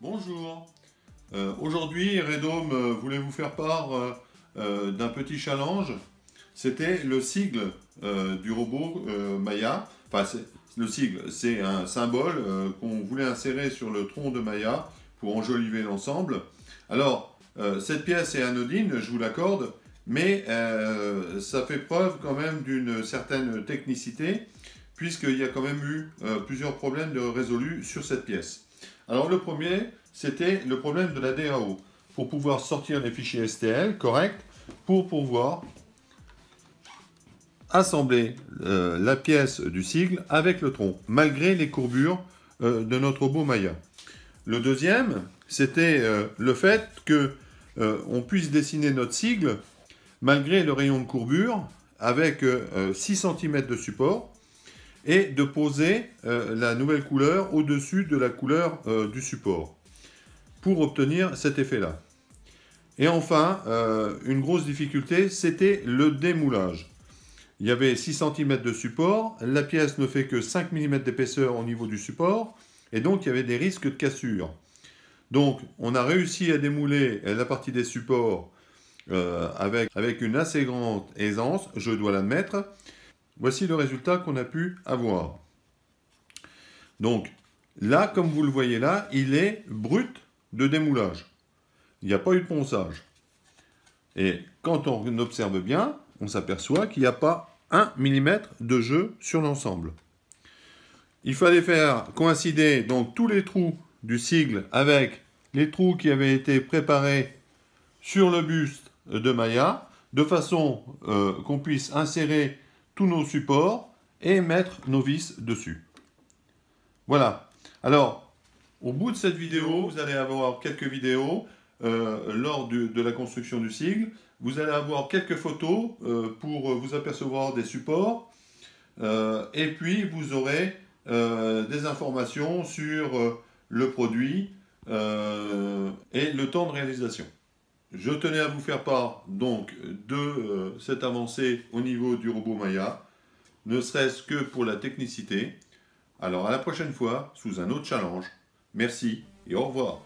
Bonjour, aujourd'hui Redome voulait vous faire part d'un petit challenge. C'était le sigle du robot Maya. Enfin, le sigle, c'est un symbole qu'on voulait insérer sur le tronc de Maya pour enjoliver l'ensemble. Alors, cette pièce est anodine, je vous l'accorde, mais ça fait preuve quand même d'une certaine technicité, puisqu'il y a quand même eu plusieurs problèmes résolus sur cette pièce. Alors le premier, c'était le problème de la DAO, pour pouvoir sortir les fichiers STL corrects, pour pouvoir assembler la pièce du sigle avec le tronc, malgré les courbures de notre robot Maya. Le deuxième, c'était le fait qu'on puisse dessiner notre sigle malgré le rayon de courbure, avec 6 cm de support, et de poser la nouvelle couleur au-dessus de la couleur du support, pour obtenir cet effet-là. Et enfin, une grosse difficulté, c'était le démoulage. Il y avait 6 cm de support, la pièce ne fait que 5 mm d'épaisseur au niveau du support, et donc il y avait des risques de cassure. Donc on a réussi à démouler la partie des supports avec une assez grande aisance, je dois l'admettre. Voici le résultat qu'on a pu avoir. Donc là, comme vous le voyez là, il est brut de démoulage. Il n'y a pas eu de ponçage. Et quand on observe bien, on s'aperçoit qu'il n'y a pas 1 mm de jeu sur l'ensemble. Il fallait faire coïncider donc tous les trous du sigle avec les trous qui avaient été préparés sur le buste de Maya, de façon qu'on puisse insérer tous nos supports et mettre nos vis dessus. Voilà. Alors, au bout de cette vidéo, vous allez avoir quelques vidéos lors de la construction du sigle. Vous allez avoir quelques photos pour vous apercevoir des supports. Et puis, vous aurez des informations sur le produit et le temps de réalisation. Je tenais à vous faire part donc de cette avancée au niveau du robot Maya, ne serait-ce que pour la technicité. Alors à la prochaine fois, sous un autre challenge. Merci et au revoir.